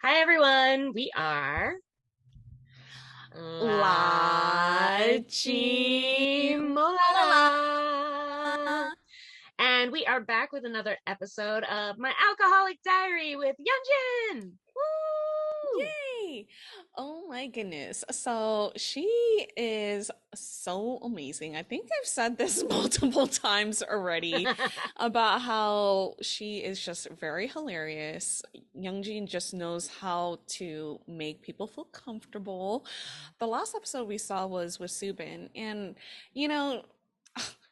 Hi everyone, we are La and we are back with another episode of My Alcoholic Diary with Youngjin. Woo! Yay! Oh my goodness. So she is so amazing. I think I've said this multiple times already about how she is just very hilarious. Youngjin just knows how to make people feel comfortable. The last episode we saw was with Subin, and you know,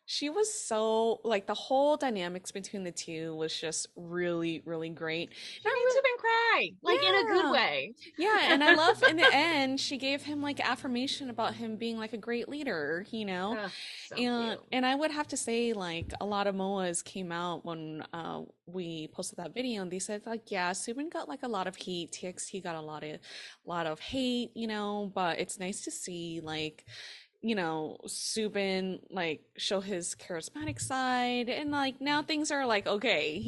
she was so like the whole dynamics between the two was just really, really great. And She made Subin cry, like in a good yeah. way. Yeah, and I love in the end she gave him like affirmation about him being like a great leader, Oh, so And cute. I would have to say like a lot of MOAs came out when we posted that video and they said like yeah, Subin got like a lot of heat, TXT got a lot of hate, but it's nice to see like Subin like show his charismatic side and like now things are like okay,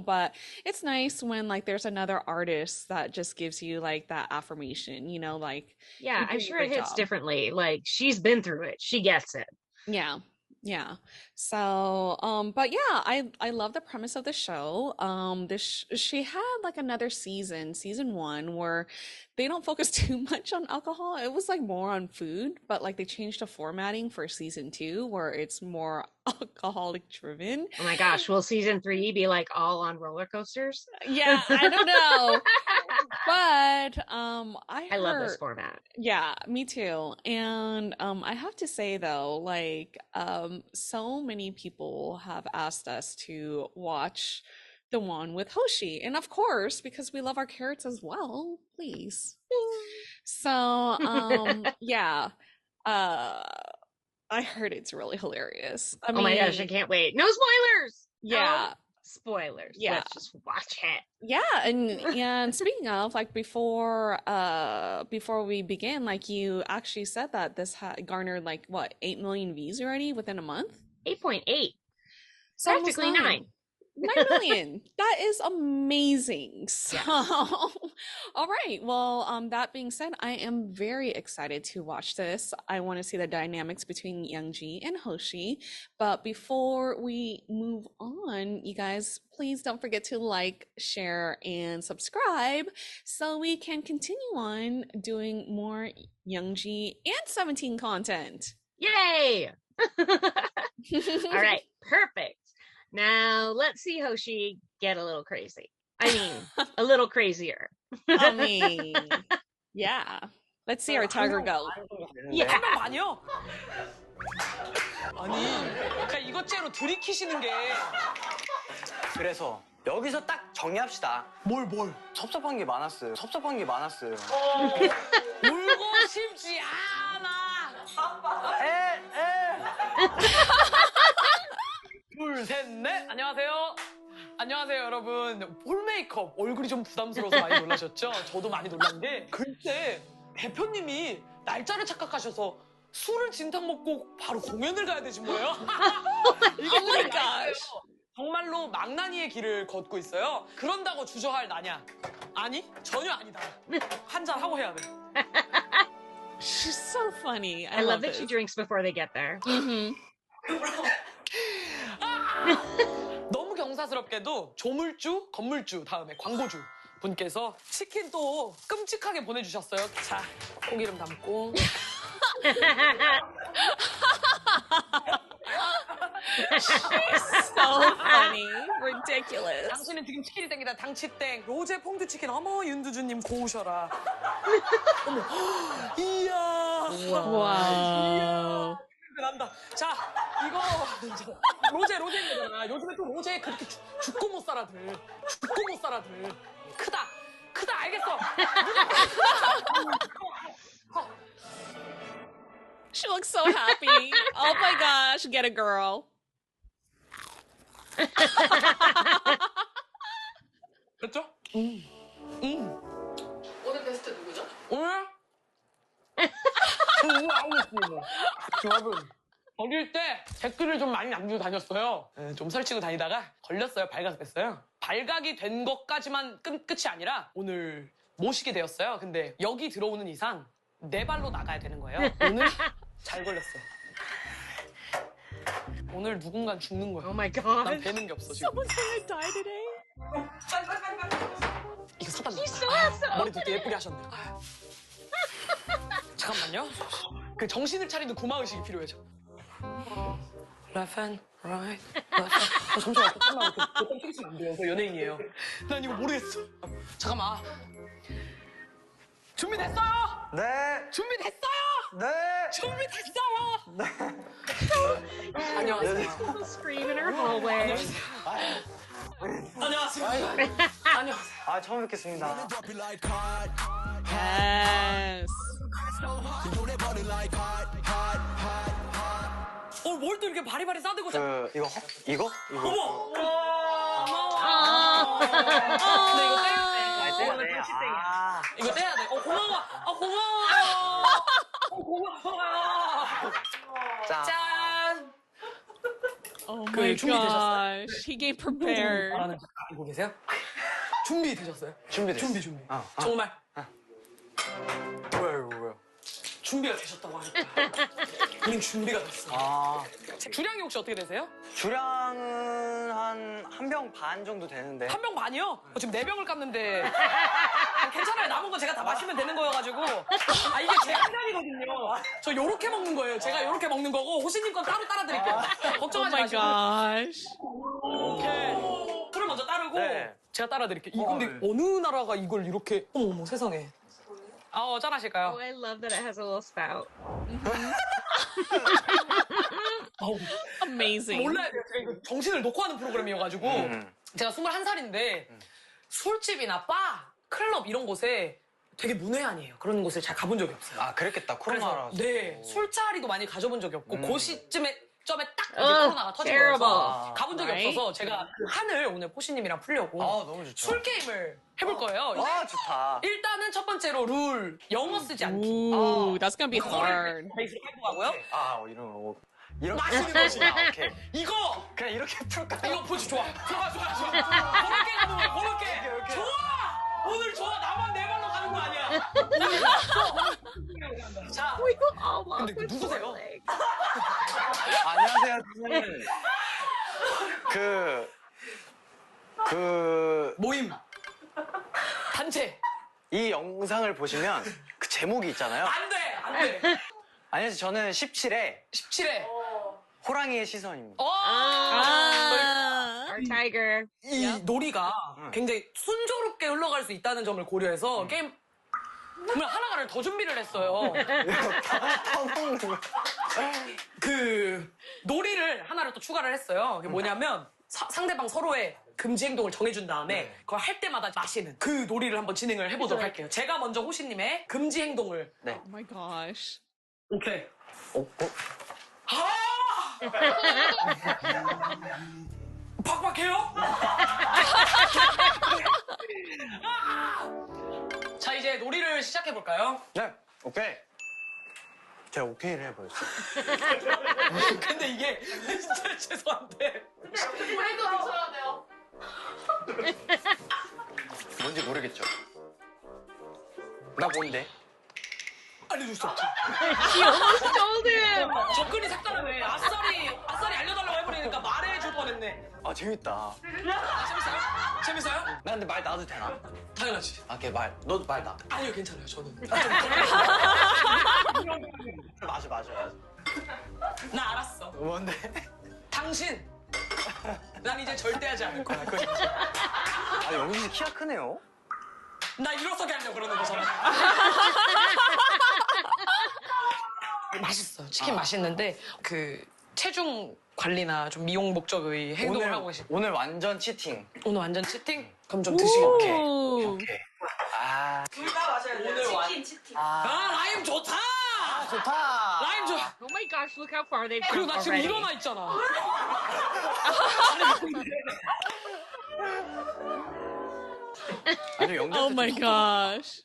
but it's nice when like there's another artist that just gives you like that affirmation, like Yeah, you're I'm doing a sure it good hits job. differently. Like she's been through it. She gets it. Yeah. Yeah. So, but yeah, I love the premise of the show. She had like another season one, where they don't focus too much on alcohol. It was like more on food, but like they changed the formatting for season two, where it's more alcoholic driven. Oh my gosh, will season 3 be like all on roller coasters? Yeah, I don't know. But I I love this heard, format. yeah, me too. And I have to say though, like so many people have asked us to watch the one with Hoshi. And of course, because we love our carrots as well, please. So, yeah. Uh I heard it's really hilarious. I Oh my gosh, I mean, can't wait. No spoilers. No yeah. spoilers. Yeah. Let's just watch it. Yeah, and speaking of like before we begin, like you actually said that this had garnered like what 8 million views already within a month? 8.8, It's almost practically 9. 9. 9 million. That is amazing. So, Yes. all right. Well, that being said, I am very excited to watch this. I want to see the dynamics between Youngji and Hoshi. But before we move on, you guys, please don't forget to like, share, and subscribe so we can continue on doing more Youngji and 17 content. Yay! All right, perfect. Now let's see Hoshi get a little crazy. I mean, a little crazier. I mean, yeah. Let's see our tiger 항상 go. 많이 보시는데 Yeah. 한명 아니요? 아니, 그러니까 이것째로 들이키시는 게 그래서 여기서 딱 정리합시다. 뭘? 섭섭한 게 많았어요. 울고 싶지 않아. 둘, 셋, 넷. 안녕하세요. 안녕하세요, 여러분. 볼 메이크업 얼굴이 좀 부담스러워서 많이 놀라셨죠? 저도 많이 놀란 게 글쎄 대표님이 날짜를 착각하셔서 술을 진탕 먹고 바로 공연을 가야 되신 거예요? 이거 Oh my 좀 gosh. 정말로 망나니의 길을 걷고 있어요. 그런다고 주저할 나냐? 아니, 전혀 아니다. 한잔 하고 해야 돼. She's so funny. I I love love that she this. drinks before they get there. 너무 경사스럽게도 조물주, 건물주 다음에 광고주 분께서 치킨 또 끔찍하게 보내주셨어요. 자, 콩기름 담고. She's so funny. Ridiculous. 당신은 지금 치킨이 땡기다 당치땡 로제 퐁듀 치킨 어머 윤두주님 고우셔라. 어머 이야 Wow. 냄새 난다. 자 이거 로제입니다. 요즘에 또 로제 그렇게 죽고 못 살아들 크다 알겠어. She looks so happy. Oh my gosh, get a girl. 그렇죠? 오늘 게스트 누구죠? 오늘? 알겠습니다. 여러분, 어릴 때 댓글을 좀 많이 남기고 다녔어요. 좀 설치고 다니다가 걸렸어요. 발각됐어요. 발각이 된 것까지만 끝이 아니라 오늘 모시게 되었어요. 근데 여기 들어오는 이상 네 발로 나가야 되는 거예요. 오늘 잘 걸렸어. 오늘 누군가 죽는 거야. Oh my 난 god. 되는 게 없어 지금. Someone's gonna die today. 이거 사다 줬다. He's so awesome. 머리도 되게 예쁘게 하셨네. 잠깐만요. 그 정신을 차리는 구마의식이 필요해. Left and right, left and... 잠시만, 잠깐만. 보통 튀기시면 안 돼요. 저 연예인이에요. 난 이거 모르겠어. 잠깐만. 준비됐어요? 네. 준비됐어요? 네. 준비됐어요? 안녕하세요. Scream in her hallway. 안녕하세요. 안녕하세요. 아, 처음 뵙겠습니다. Yes. 뭘 또 이렇게 바리바리 싸들고 자. 이거? 어머! 아. 근데 이거 떼야 돼. 아, 이거 떼야 돼. 고마워. 고마워. 고마워. 짠. 짠. Oh 그 my 준비되셨어요? gosh. He came prepared. 알고 계세요? 준비되셨어요? 준비됐어. 준비. 어. 정말 뭐야, 이거 뭐야. 준비가 되셨다고 하니까. 우린 준비가 됐어. 아, 주량이 혹시 어떻게 되세요? 주량은 한 병 반 정도 되는데. 한 병 반이요? 지금 4병을 깠는데. 괜찮아요. 남은 거 제가 다 마시면 되는 거여가지고. 이게 제 한 잔이거든요. 저 요렇게 먹는 거예요. 제가 요렇게 먹는 거고, 호시님 건 따로 따라드릴게요. Oh 걱정하지 my 마시고. gosh. 오케이. 술을 먼저 따르고, 네. 제가 따라드릴게요. 근데 네. 어느 나라가 이걸 이렇게, 어머, 세상에. 짠하실까요? Oh, I love that it has a little spout. Amazing. 몰라야 돼요. 제가 이거 정신을 놓고 하는 프로그램이어가지고. 제가 21살인데, 술집이나 바, 클럽 이런 곳에 되게 문외한이에요. 그런 곳을 잘 가본 적이 없어요. 아, 그랬겠다. 코로나라서. 네, 술자리도 많이 가져본 적이 없고 그 시점에 딱 이제 Ugh, 코로나가 터진 terrible. 거여서 가본 적이 Right? 없어서 제가 그 한을 오늘 포시님이랑 풀려고 아, 너무 좋죠. 술 게임을 해볼 거예요. 아, 좋다. 일단은 첫 번째로 룰 영어 쓰지 않기. Ooh, that's gonna be hard. 베이스로 해보고 가고요. 이런 거. 이렇게 마시는 거지. 오케이. 이거 그냥 이렇게 풀까? 이거 보지 좋아. 좋아. 그렇게 가는 거야. 그렇게. 좋아. 오늘 좋아. 나만 내 발로 가는 거 아니야. 오늘 좋아. 자, We will all walk 근데 with 누구세요? four legs. 안녕하세요, 선생님. 모임. 단체. 이 영상을 보시면 그 제목이 있잖아요. 안 돼. 안녕하세요, 저는 17회 17회. 호랑이의 시선입니다. Our tiger. 이 놀이가 굉장히 순조롭게 흘러갈 수 있다는 점을 고려해서 게임 하나를 더 준비를 했어요. 터먹는 거. 그 놀이를 하나를 또 추가를 했어요. 그게 뭐냐면 상대방 서로의 금지 행동을 정해준 다음에 그걸 할 때마다 마시는 그 놀이를 한번 진행을 해보도록 할게요. 제가 먼저 호시님의 금지 행동을. 네. Oh my gosh. 오케이. 팍팍해요? 자, 이제 놀이를 시작해볼까요? 네, 오케이. 제가 오케이를 해버렸어요. 근데 이게 진짜 죄송한데. 뭔지 모르겠죠? 나 뭔데? 알려줄 수 없죠. She almost told him. 접근이 색다르네. 아싸리 알려달라고 해버리니까 말해줄 뻔했네. 아, 재밌다. 재밌어요? 나 근데 말 놔도 되나? 당연하지. 걔 너도 말 놔. 아니요, 괜찮아요, 저는. 맞아. 나 알았어. 뭔데? 당신. 난 이제 절대 하지 않을 거야. 그거 진짜. 아, 영지 씨 키가 크네요? 나 일어서게 하려고 그러는 거잖아. 맛있어요. 치킨 맛있는데 그 체중 관리나 좀 미용 목적의 행동을 하고 계신. 오늘 완전 치팅. 오늘 완전 치팅? 그럼 좀 드시고. Ooh. 아, 오늘 치킨. 라임 좋다. 좋다. 라임 좋아. Oh my gosh, look how far they've 그리고 come 나 지금 already. 일어나 있잖아. 아주 영지한테 Oh my gosh.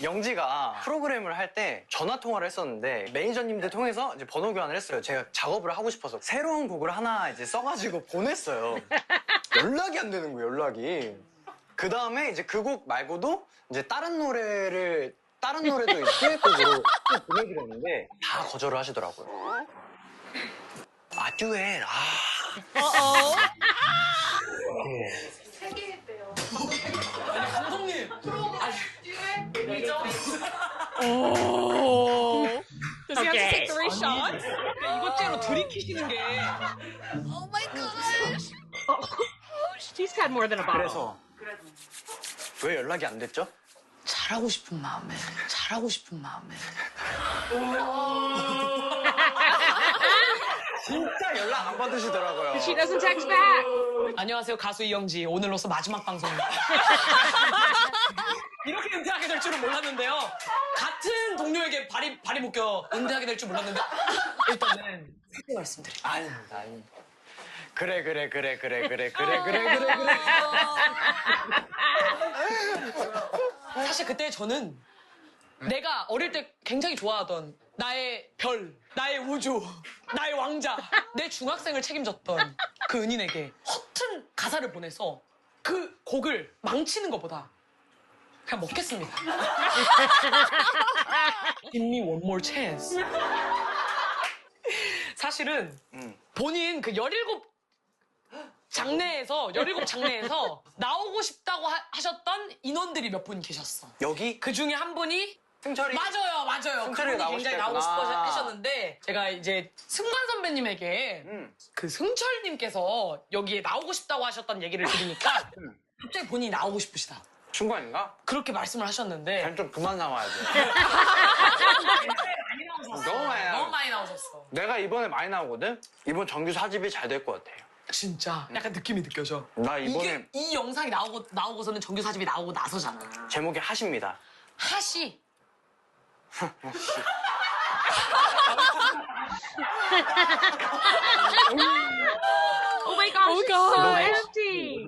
영지가 프로그램을 할 때 전화 통화를 했었는데 매니저님들 통해서 이제 번호 교환을 했어요. 제가 작업을 하고 싶어서 새로운 곡을 하나 이제 써가지고 보냈어요. 연락이 안 되는 거예요, 연락이. 그 다음에 이제 그 곡 말고도 이제 다른 노래도 이제 듀엣곡으로 또 보내드렸는데 다 거절을 하시더라고요. 아, 듀엣. 어어. 아니 감독님. Oh. Does he have to Okay. take 3 shots? 이것째로 들이키시는 게. Oh my gosh. He's had more than a bottle. 그래서 왜 연락이 안 됐죠? 잘하고 싶은 마음에. 진짜 연락 안 받으시더라고요. She doesn't text back. 안녕하세요, 가수 이영지. 오늘로서 마지막 방송입니다. 이렇게 은퇴하게 될 줄은 몰랐는데요. 같은 동료에게 발이 묶여 은퇴하게 될 줄 몰랐는데 일단은 크게 말씀드릴게요. 아닙니다. 그래. 사실 그때 저는 내가 어릴 때 굉장히 좋아하던 나의 별, 나의 우주, 나의 왕자, 내 중학생을 책임졌던 그 은인에게 허튼 가사를 보내서 그 곡을 망치는 것보다 그냥 먹겠습니다. Give me one more chance. 사실은 본인 그 17장내에서 나오고 싶다고 하셨던 인원들이 몇 분 계셨어. 여기 그 중에 한 분이 승철이 맞아요. 승철이가 그분이 나오고 굉장히 싶다 나오고 싶어 했구나. 하셨는데 제가 이제 승관 선배님에게 그 승철님께서 여기에 나오고 싶다고 하셨던 얘기를 들으니까 갑자기 본인이 나오고 싶으시다. 순간인가? 그렇게 말씀을 하셨는데 쟤는 좀 그만 나와야 돼. 많이 나오셨어. 너무 많이 나와. 너무 많이 나오셨어. 내가 이번에 많이 나오거든? 이번 정규 4집이 잘 될 것 같아. 진짜 약간 느낌이 느껴져. 나 이번에 이 영상이 나오고서는 정규 4집이 나오고 나서잖아. 제목이 하십니다. 하시. Oh my gosh, Oh it's so gosh. empty.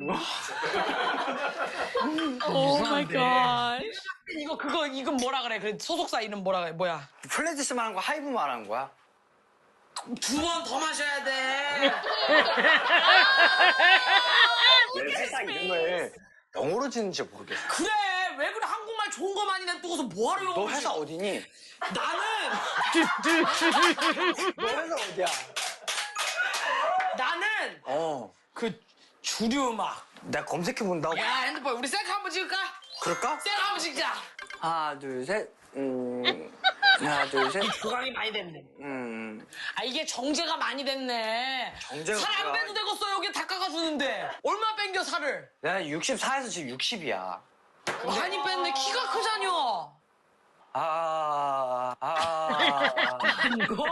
Oh my gosh. 이건 뭐라 그래? 그 소속사 이름 뭐라 그래? 뭐야? 플레디스 말한 거 하이브 말한 거야? 2번 더 마셔야 돼. 왜 회사 이름을 영어로 짓는지 모르겠어. 그래 왜 그래 한국말 좋은 거 많이 냅두고서 뭐하러 너 영어를 회사 써? 어디니? 나는 너 회사 어디야? 나는 어. 그 주류 음악. 내가 검색해 본다고. 야 핸드폰 우리 셀카 한번 찍을까? 그럴까? 셀카 한번 찍자. 하나, 둘, 셋. 하나, 둘, 셋. 조각이 많이 됐네. 아 이게 정제가 많이 됐네. 정제가 살 안 뭐야? 빼도 되겠어 여기 다 깎아주는데 얼마 뺀겨 살을? 내가 64에서 지금 60이야. 많이 뺐네 키가 크잖여. 이거?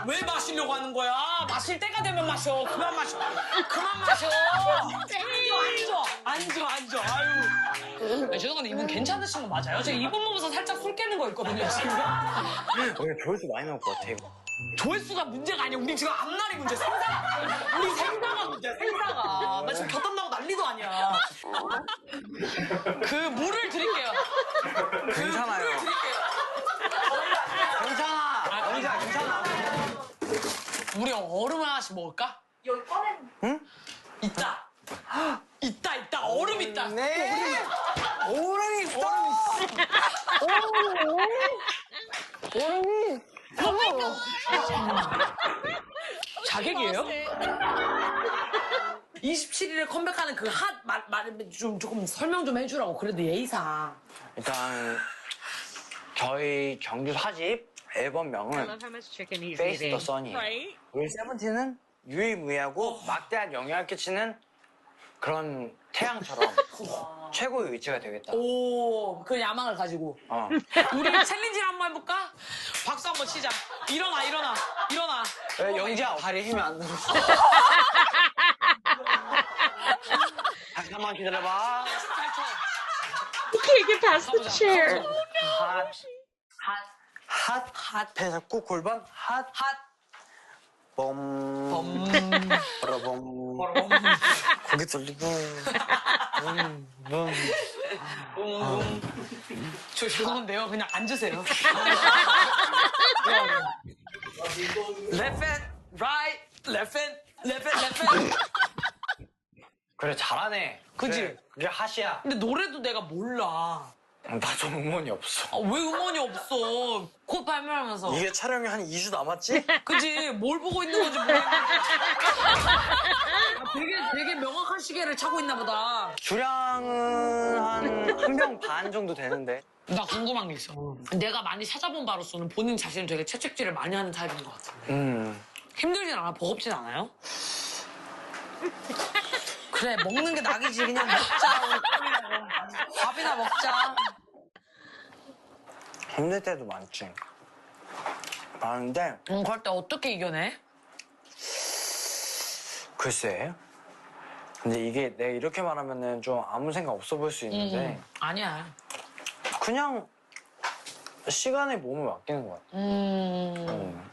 왜 마시려고 하는 거야? 마실 때가 되면 마셔. 그만 마셔. 앉아. 아유. 아, 죄송한데 이분 괜찮으신 거 맞아요? 제가 이분 보면서 살짝 술 깨는 거 있거든요, 지금. 오늘 조회수 많이 나올 것 같아, 이거. 조회수가 문제가 아니야. 우리 지금 앞날이 문제. 우리 생사가 문제야, 생사가. 나 지금 곁담 나고 난리도 아니야. 그 물을 드릴게요. 괜찮아요. 물을 드릴게요. 괜찮아. 우리 얼음 하나씩 먹을까? 여기 꺼내. 응? 있다. 얼음 있다. 네. 오름이 있어. 오름이. 자객이에요? 27일에 컴백하는 그 조금 설명 좀 해주라고. 그래도 예의상. 일단 저희 정규 4집 앨범명은 I love how much chicken he's Face the eating. Sun이에요. Right? 우리 세븐틴은 유일무이하고 막대한 영향을 끼치는 그런 태양처럼 최고의 위치가 되겠다. 오, 그 야망을 가지고. 어. 우리 챌린지를 한번 해볼까? 박수 한번 치자. 일어나. 왜 영지야 다리 힘이 안 들었어? 다시 한번 기다려봐. 잘 쳐. You can't get past the chair. 핫 배잡고 골반 핫 봄. 버러봄 고개 돌리고 붐. 저 죄송한데요. 그냥 앉으세요. Left hand, right, left hand. 그래 잘하네. 그지? 그래, 그게 하시야. 근데 노래도 내가 몰라. 나도 응원이 없어. 아, 왜 음원이 없어? 곧 발매하면서. 이게 촬영이 한 2주 남았지? 그지? 뭘 보고 있는 건지 모르겠는데. 아, 되게 명확한 시계를 차고 있나 보다. 주량은 한 병 반 정도 되는데. 나 궁금한 게 있어. 내가 많이 찾아본 바로서는 본인 자신을 되게 채찍질을 많이 하는 타입인 것 같은데. 힘들진 않아? 버겁진 않아요? 그래, 먹는 게 낙이지. 그냥 먹자. 우리 꿀이라고. 밥이나 먹자. 힘들 때도 많지. 많은데 그럴 때 어떻게 이겨내? 글쎄. 근데 이게 내가 이렇게 말하면은 좀 아무 생각 없어 보일 수 있는데 아니야. 그냥 시간에 몸을 맡기는 것 같아.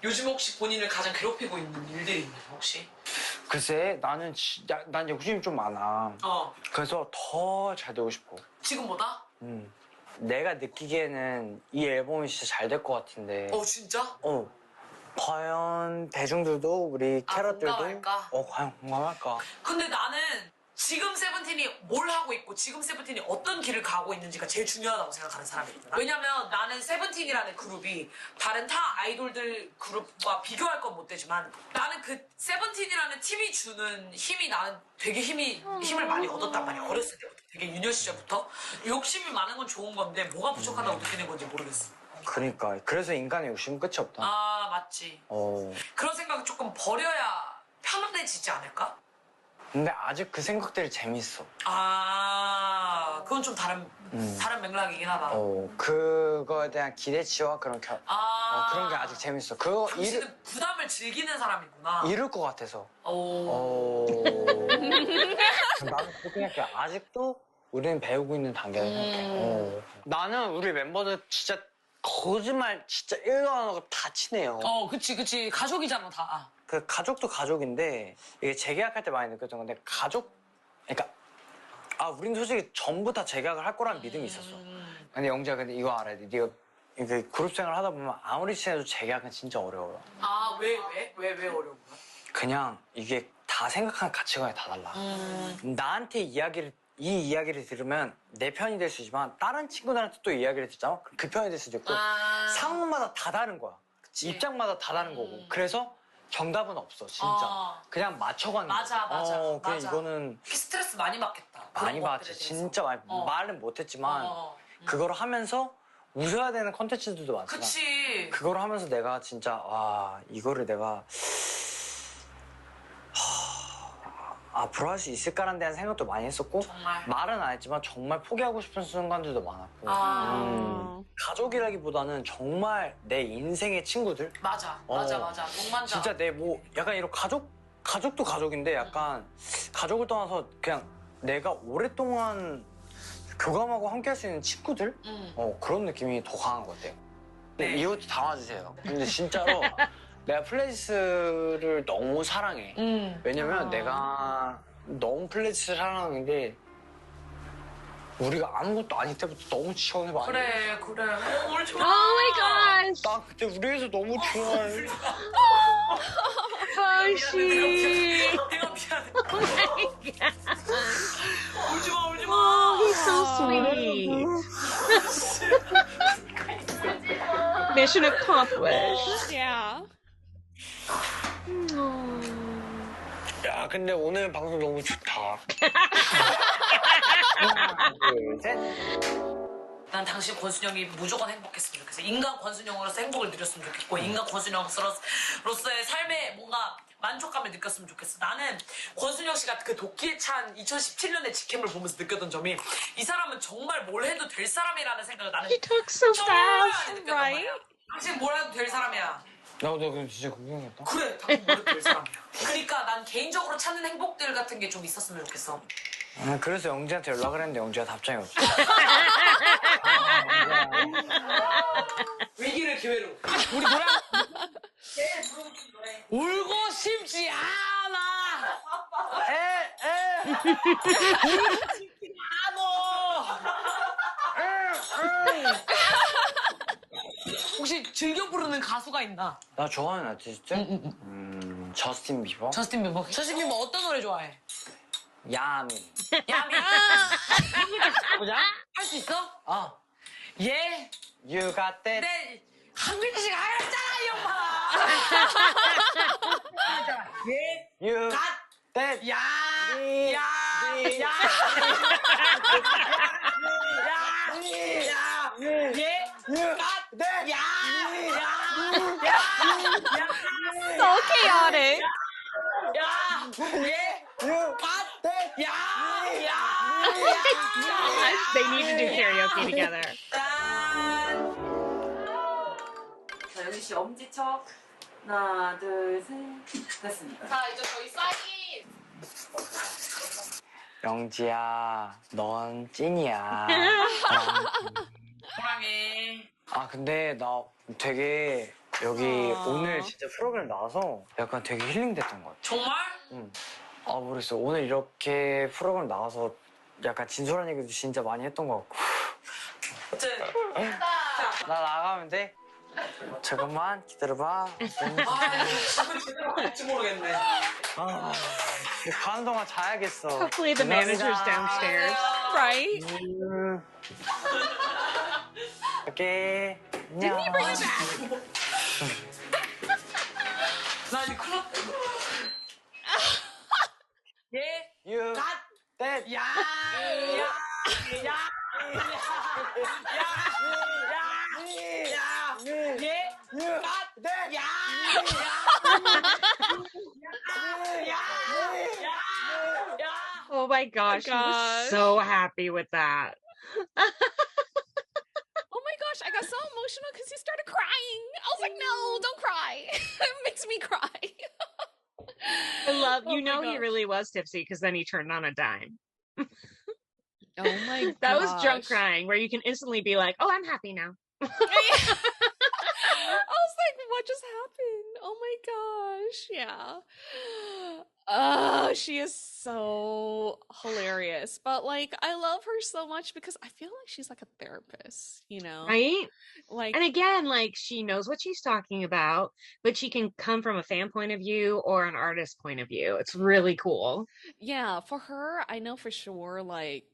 요즘 혹시 본인을 가장 괴롭히고 있는 일들이 있나요, 혹시? 글쎄 난 욕심이 좀 많아. 그래서 더 잘 되고 싶어. 지금보다? 내가 느끼기에는 이 앨범이 진짜 잘 될 것 같은데. 진짜? 과연 대중들도 우리 캐럿들도 공감할까? 과연 공감할까? 근데 나는 지금 세븐틴이 뭘 하고 있고 지금 세븐틴이 어떤 길을 가고 있는지가 제일 중요하다고 생각하는 사람이거든. 왜냐면 나는 세븐틴이라는 그룹이 다른 타 아이돌들 그룹과 비교할 건 못 되지만 나는 그 세븐틴이라는 팀이 주는 힘이 나는 되게 힘을 많이 얻었단 말이야. 어렸을 때부터. 되게 유년 시절부터. 욕심이 많은 건 좋은 건데 뭐가 부족하다고 느끼는 건지 모르겠어. 그러니까 그래서 인간의 욕심은 끝이 없다. 아, 맞지. 그런 생각을 조금 버려야 편안해지지 않을까? 근데 아직 그 생각들이 재밌어. 아, 그건 좀 다른 맥락이긴 하다. 그거에 대한 기대치와 그런 그런 게 아직 재밌어. 그거 당신은 부담을 즐기는 사람이구나. 이룰 것 같아서. 나는 그렇게 생각해. 아직도 우리는 배우고 있는 단계라고 생각해. 나는 우리 멤버들 진짜 거짓말 진짜 1도 안 하고 다 친해요. 그치. 가족이잖아, 다. 그 가족도 가족인데 이게 재계약할 때 많이 느꼈던 건데 그러니까 우린 솔직히 전부 다 재계약을 할 거라는 믿음이 있었어. 근데 영지야 근데 이거 알아야 돼. 네가 이게 그룹 생활 하다 보면 아무리 친해도 재계약은 진짜 어려워요. 아, 왜 어려운 거야? 그냥 이게 다 생각하는 가치관이 다 달라. 나한테 이 이야기를 들으면 내 편이 될 수 있지만 다른 친구들한테 또 이야기를 듣자면 그 편이 될 수도 있고 상황마다 다 다른 거야. 그치. 입장마다 다 다른 거고. 그래서 정답은 없어 진짜. 그냥 맞춰가는 거야. 맞아. 그냥 이거는 스트레스 많이 받겠다. 많이 받지. 진짜 많이. 말은 못했지만 그걸 하면서 웃어야 되는 콘텐츠들도 많잖아. 그치. 그걸 하면서 내가 진짜 이거를 내가 앞으로 할 수 있을까라는 대한 생각도 많이 했었고 정말. 말은 안 했지만 정말 포기하고 싶은 순간들도 많았고 가족이라기보다는 정말 내 인생의 친구들. 맞아. 동반자. 진짜 내 약간 이런 가족도 가족인데 약간 가족을 떠나서 그냥 내가 오랫동안 교감하고 함께 할 수 있는 친구들? 그런 느낌이 더 강한 것 같아요. 네. 이것도 담아주세요. 근데 진짜로 내가 플레이스를 너무 사랑해. 왜냐면 내가 너무 플레이스를 사랑하는데 우리가 아무것도 아닐 때부터 너무 지원을 많이 해. 그래. 울지 마. Oh my gosh. 나 그때 우리에서 너무 좋아해. Hoshi. 내가 미안해. Oh my god. 울지 마. Oh, he's so sweet. Mission accomplished. Yeah. 야 근데 오늘 방송 너무 좋다. 하나 둘 셋. 난 당신 권순영이 무조건 행복했으면 좋겠어. 인간 권순영으로서 행복을 누렸으면 좋겠고 인간 권순영으로서의 삶에 뭔가 만족감을 느꼈으면 좋겠어. 나는 권순영 씨가 그 도끼에 찬 2017년의 직캠을 보면서 느꼈던 점이 이 사람은 정말 뭘 해도 될 사람이라는 생각을 나는 He talks so 정말 fast. 많이 느꼈단 말이야. 당신 뭘 해도 될 사람이야. 나 그럼 진짜 궁금했다. 그래, 당신 뭘 해도 될 사람이야. 그러니까 난 개인적으로 찾는 행복들 같은 게 좀 있었으면 좋겠어. 그래서 영지한테 연락을 했는데 영지가 답장이 없어. 위기를 기회로. 우리 노래 울고 싶지 않아. 울고 싶지 않아. 혹시 즐겨 부르는 가수가 있나? 나 좋아하는 아티스트? 저스틴 비버? 저스틴 비버 어떤 노래 좋아해? 야민. 야미. 보자. 할 수 있어? 얘. You got that. 내 한글씨가 하였잖아 이 오빠. 얘. You 갓. that. 야. 미. 야. 미. 야. 얘. You 갓. that. 야. So chaotic. 야. 얘. You 갓. that. 야. They need to do karaoke together. 짠. 자, 영지 씨 엄지척. 하나, 둘, 셋. 됐습니다. 자, 이제 저희 사인. 영지야, 넌 찐이야. 사랑해. 근데 나 되게 여기 오늘 진짜 프로그램 나와서 약간 되게 힐링됐던 것 같아. 정말? 응. 모르겠어. 오늘 이렇게 프로그램 나와서 약간 진솔한 얘기도 진짜 많이 했던 것 같고. 나 나가면 돼? 잠깐만 기다려봐. 지금 제대로 갈지 모르겠네. 가는 동안 자야겠어. Hopefully the manager's downstairs. Right? 오케이. 안녕. 나 이제 큰일 났다. 얘. You 갓. that. 야. 얘. You 갓. that. 야. Oh my gosh, he was so happy with that. Oh my gosh, I got so emotional because he started crying. I was like, no, don't cry. It makes me cry. I love, Oh you my know, he gosh. really was tipsy because then he turned on a dime. Oh my gosh. That was drunk crying, where you can instantly be like, oh, I'm happy now. I was like, what just happened? Oh my gosh. Yeah. Oh, she is so hilarious. But like, I love her so much because I feel like she's like a therapist, you know? Right? Like, And again, like, she knows what she's talking about, but she can come from a fan point of view or an artist point of view. It's really cool. yeah, for her, I know for sure, like,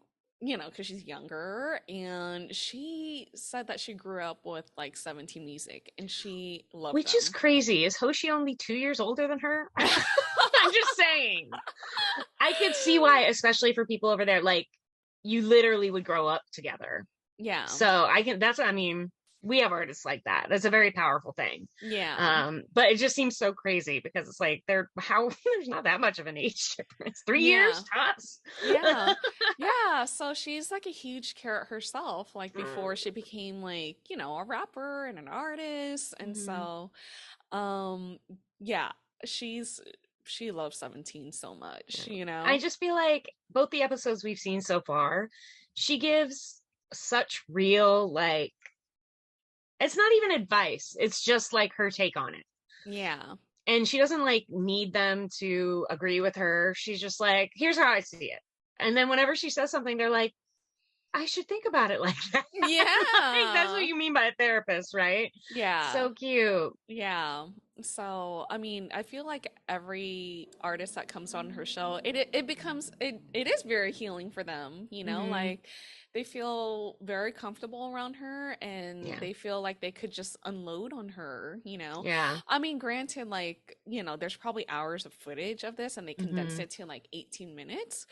you know, because she's younger, and she said that she grew up with like 17 music, and she loved Which is them. crazy. Is Hoshi only 2 years older than her? I'm just saying. I could see why, especially for people over there, like, you literally would grow up together. Yeah, So I mean, we have artists like that. That's a very powerful thing. yeah, But it just seems so crazy because it's like there's not that much of an age difference. 3 Yeah. years tops. yeah, yeah. So she's like a huge carrot herself, like before she became like, you know, a rapper and an artist. And so, yeah, she loves 17 so much, you know? I just feel like both the episodes we've seen so far, she gives such real, like, it's not even advice. It's just like her take on it. Yeah. And she doesn't like need them to agree with her. She's just like, here's how I see it. And then whenever she says something, they're like, I should think about it like that. Yeah. Like, that's what you mean by a therapist, right? Yeah. So cute. Yeah. So, I mean, I feel like every artist that comes on her show, it becomes it is very healing for them, you know, like they feel very comfortable around her and Yeah. they feel like they could just unload on her, you know. Yeah. I mean, granted, like, you know, there's probably hours of footage of this and they condensed it to like 18 minutes.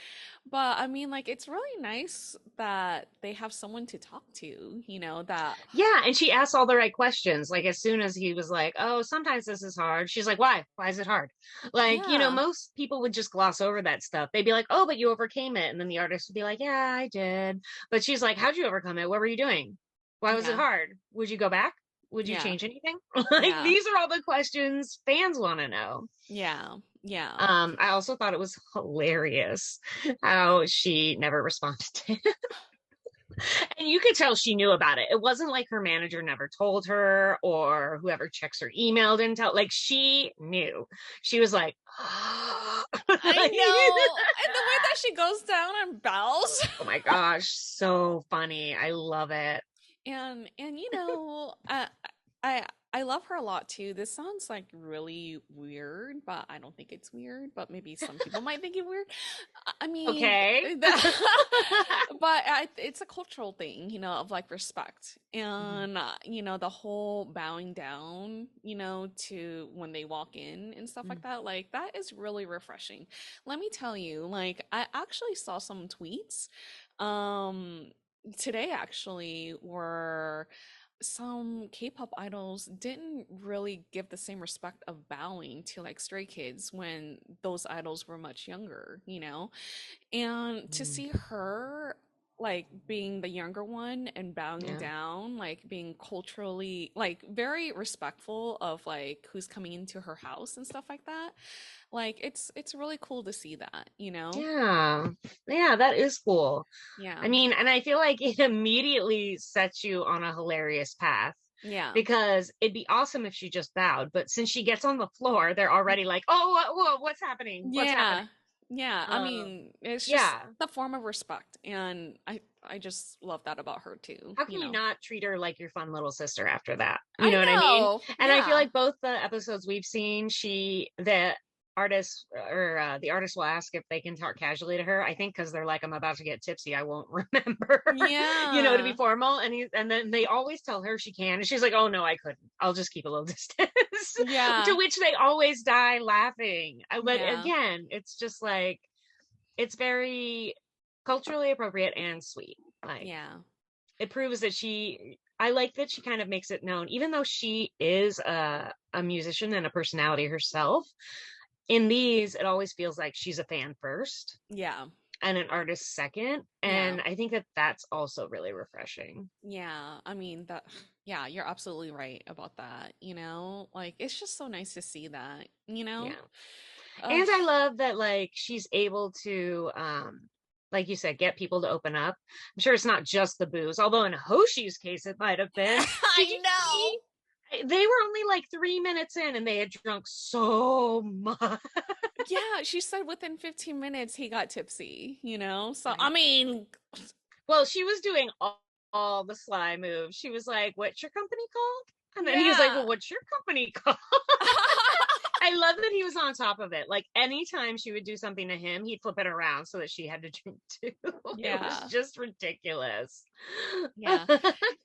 But I mean, like, it's really nice that they have someone to talk to, you know, that Yeah. And she asks all the right questions. Like, as soon as he was like, oh, sometimes this is hard. She's like, why? Why is it hard? Like, you know, Yeah. most people would just gloss over that stuff. They'd be like, oh, but you overcame it. And then the artist would be like, yeah, I did. But she's like, how'd you overcome it? What were you doing? Why was it Yeah. hard? Would you go back? Would you Yeah. change anything? Like, Yeah. these are all the questions fans want to know. yeah, yeah. I also thought it was hilarious how she never responded to him. And you could tell she knew about it. It wasn't like her manager never told her or whoever checks her email didn't tell. Like, she knew. She was like, I know. And the way that she goes down and bows. Oh my gosh, so funny. I love it. And you know, I love her a lot too. This sounds like really weird, but I don't think it's weird, but maybe some people might think it weird. I mean, Okay. it's a cultural thing, of like respect and, the whole bowing down, to when they walk in and stuff like that. Like, that is really refreshing. Let me tell you, like, I actually saw some tweets, today actually, where some K-pop idols didn't really give the same respect of bowing to like Stray Kids when those idols were much younger, and to see her like being the younger one and bowing Yeah. down, like being culturally like very respectful of like who's coming into her house and stuff like that. Like it's really cool to see that, Yeah. Yeah, that is cool. Yeah. I mean, and I feel like it immediately sets you on a hilarious path Yeah. because it'd be awesome if she just bowed, but since she gets on the floor, they're already like, "Oh, what's happening? What's happening?" Yeah. I mean, it's just Yeah. the form of respect, and I just love that about her too. How can you not treat her like your fun little sister after that? I You know what I mean? know. And I feel Yeah. like both the episodes we've seen, the artist or the artist will ask if they can talk casually to her. I think because they're like, I'm about to get tipsy, I won't remember. To be Yeah. formal. And then they always tell her she can, and she's like, oh no, I couldn't. I'll just keep a little distance. Yeah. To which they always die laughing. But Yeah. again, it's just like it's very culturally appropriate and sweet. Like, Yeah. it proves that I like that she kind of makes it known, even though she is a musician and a personality herself. In these, it always feels like she's a fan first Yeah. and an artist second. And I think that that's also really refreshing. Yeah. I mean, yeah, you're absolutely right about that, Like, it's just so nice to see that, Yeah. Ugh. And I love that, like, she's able to, like you said, get people to open up. I'm sure it's not just the booze, although in Hoshi's case, it might have been. Did you see? They were only like 3 minutes in and they had drunk so much. Yeah, she said within 15 minutes he got tipsy, So, Right. I mean, Well, she was doing all the sly moves. She was like, "What's your company called?" And then he was like, "Well, what's your company called?" I love that he was on top of it. Like, anytime she would do something to him, he'd flip it around so that she had to drink too. It was just ridiculous. Yeah.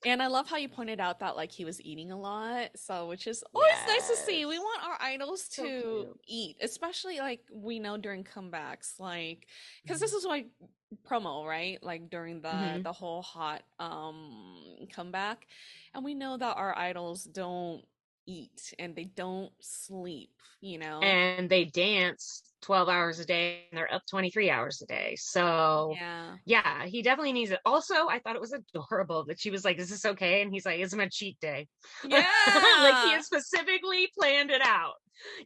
And I love how you pointed out that like he was eating a lot, so which is always nice to see. We want our idols So to cute. eat, especially like we know during comebacks, like because this is like promo, right? Like during the whole hot comeback, and we know that our idols don't eat and they don't sleep, And they dance 12 hours a day and they're up 23 hours a day. So yeah, he definitely needs it. Also, I thought it was adorable that she was like, "Is this okay?" And he's like, "It's my cheat day." Yeah. Like, he had specifically planned it out.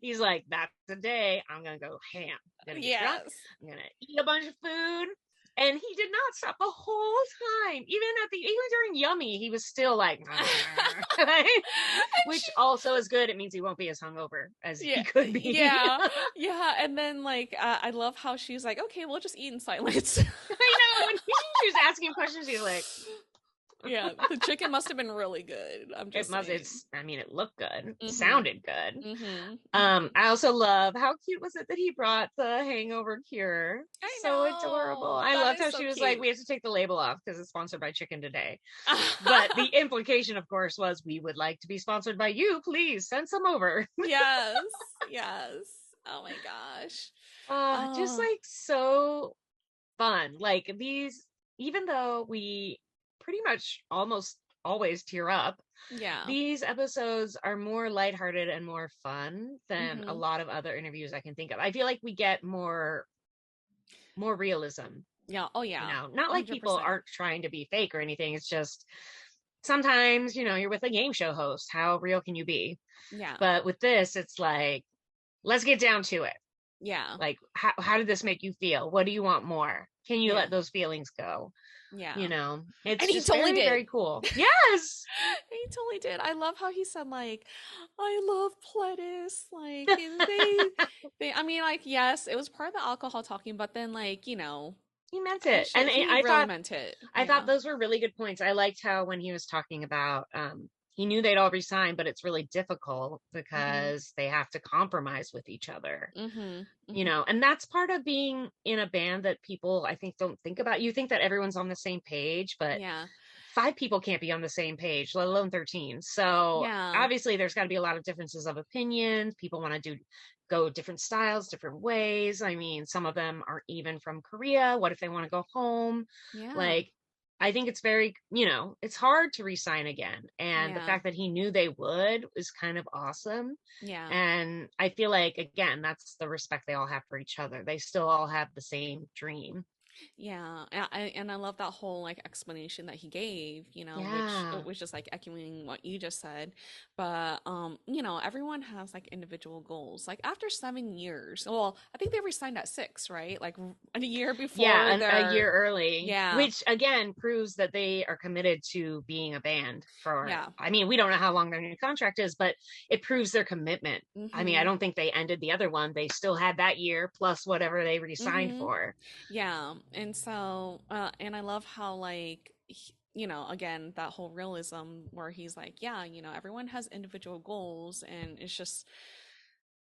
He's like, "That's the day I'm gonna go ham. I'm gonna get drunk. I'm gonna eat a bunch of food." And he did not stop the whole time. Even during Yummy, he was still like, which also is good. It means he won't be as hungover as he could be. Yeah. And then like I love how she's like, "Okay, we'll just eat in silence." I know. When she was asking questions, she's like, yeah, the chicken must have been really good. I'm just saying. I mean, it looked good. It sounded good. Mm-hmm. I also love, how cute was it that he brought the hangover cure? So adorable. I loved how she was like, "We have to take the label off because it's sponsored by Chicken Today." But the implication, of course, was, "We would like to be sponsored by you. Please send some over." Yes. Oh my gosh. Just like so fun. Like, these, even though we pretty much almost always tear up, these episodes are more lighthearted and more fun than a lot of other interviews I can think of. I feel like we get more realism. Yeah. Oh yeah. Not like 100%. people aren't trying to be fake or anything. It's just sometimes, you're with a game show host. How real can you be? Yeah. But with this, it's like, let's get down to it. Yeah. Like, how did this make you feel? What do you want more? Can you let those feelings go? Yeah. It's and just he totally very, did. very cool. Yes. He totally did. I love how he said, like, "I love Pledis." Like, they, I mean, like, yes, it was part of the alcohol talking, but then, like, he meant it. And he I really thought meant it. I thought those were really good points. I liked how when he was talking about he knew they'd all resign, but it's really difficult Mm-hmm. because they have to compromise with each other. Mm-hmm. You know, and that's part of being in a band that people, I think, don't think about. You think that everyone's on the same page, but Yeah. 5 people can't be on the same page, let alone 13. So Yeah. obviously there's got to be a lot of differences of opinions. People want to go different styles, different ways. I mean, some of them aren't even from Korea. What if they want to go home? Yeah. Like, I think it's very, you know, it's hard to re-sign again. And the Yeah. fact that he knew they would is kind of awesome. Yeah. And I feel like, again, that's the respect they all have for each other. They still all have the same dream. Yeah, and I love that whole like explanation that he gave, you know, Yeah. which was just like echoing what you just said. But you know, everyone has like individual goals. Like after 7 years, well, I think they resigned at 6, right? Like a year before Yeah, a their year early. Yeah. Which again proves that they are committed to being a band for, Yeah. I mean, we don't know how long their new contract is, but it proves their commitment. I mean, I Mhm. don't think they ended the other one. They still had that year plus whatever they resigned Mhm. for. Yeah, and so and I love how like you know, again, that whole realism where he's like, yeah, you know, everyone has individual goals, and it's just,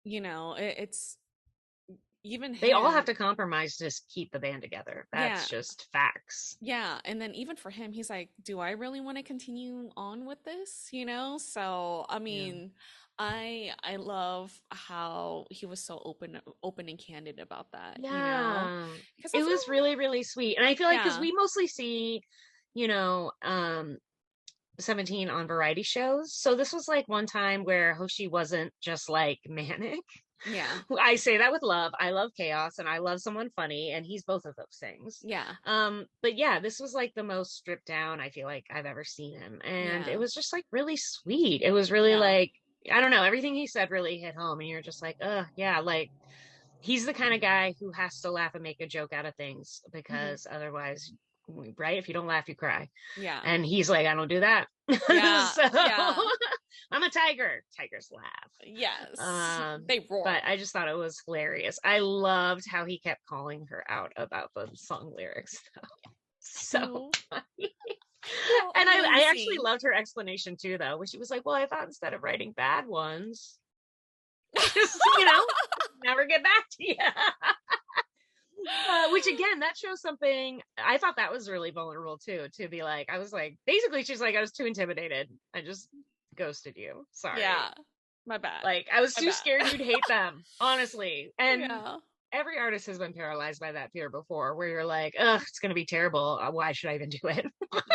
you know, it's even They all have him. to compromise to just keep the band together. Yeah. That's just facts. Yeah, and then even for him, he's like, do I really want to continue on with this? You know? So, I mean, I love how he was so open and candid about that, you know? Yeah. 'Cause I It feel was really, really sweet. And I feel like, because yeah. we mostly see, you know, 17 on variety shows. So this was like one time where Hoshi wasn't just like manic. Yeah. I say that with love. I love chaos and I love someone funny, and he's both of those things. Yeah. But yeah, this was like the most stripped down I feel like I've ever seen him. And Yeah. it was just like really sweet. It was really Yeah. like, I don't know, everything he said really hit home, and you're just like, yeah, like he's the kind of guy who has to laugh and make a joke out of things, because otherwise, right? If you don't laugh, you cry. Yeah. And he's like, I don't do that. Yeah. So Yeah. I'm a tiger. Tigers laugh. Yes. They roar. But I just thought it was hilarious. I loved how he kept calling her out about the song lyrics. So funny. And I actually amazing. loved her explanation too, though, where she was like, well, I thought instead of writing bad ones, just, you know, never get back to you. Which again, that shows something. I thought that was really vulnerable too, to be like, I was like, basically, she's like, I was too intimidated. I just ghosted you. Sorry. Yeah. My bad. Like, I was My too bad. scared you'd hate them, honestly. And Yeah. every artist has been paralyzed by that fear before, where you're like, ugh, it's going to be terrible. Why should I even do it?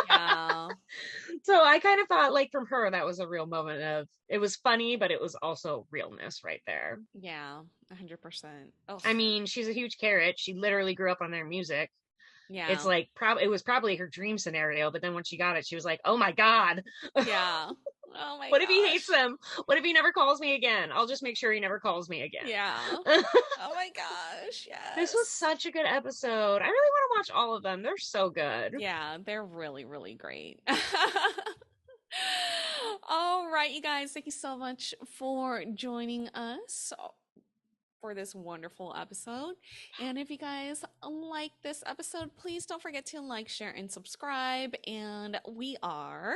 Yeah. So I kind of thought, like, from her, that was a real moment of, it was funny, but it was also realness right there. Yeah. 100%. Oh. I mean, she's a huge carrot. She literally grew up on their music. Yeah. It's like, it was probably her dream scenario, but then when she got it, she was like, oh my God. Yeah. Oh my What if he gosh. hates them? What if he never calls me again? I'll just make sure he never calls me again. Yeah. Oh my gosh. Yes. This was such a good episode. I really want to watch all of them. They're so good. Yeah, they're really, really great. All right, you guys, thank you so much for joining us for this wonderful episode. And if you guys like this episode, please don't forget to like, share, and subscribe. And we are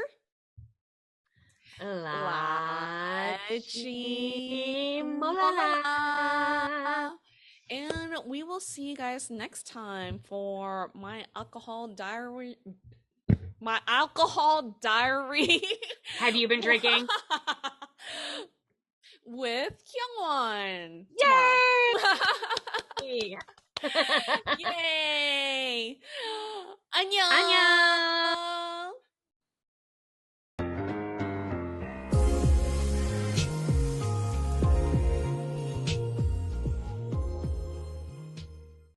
Lachi Molala. And we will see you guys next time for my alcohol diary. Have you been drinking? With Hyungwon. Yay! Yay! 안녕. 안녕.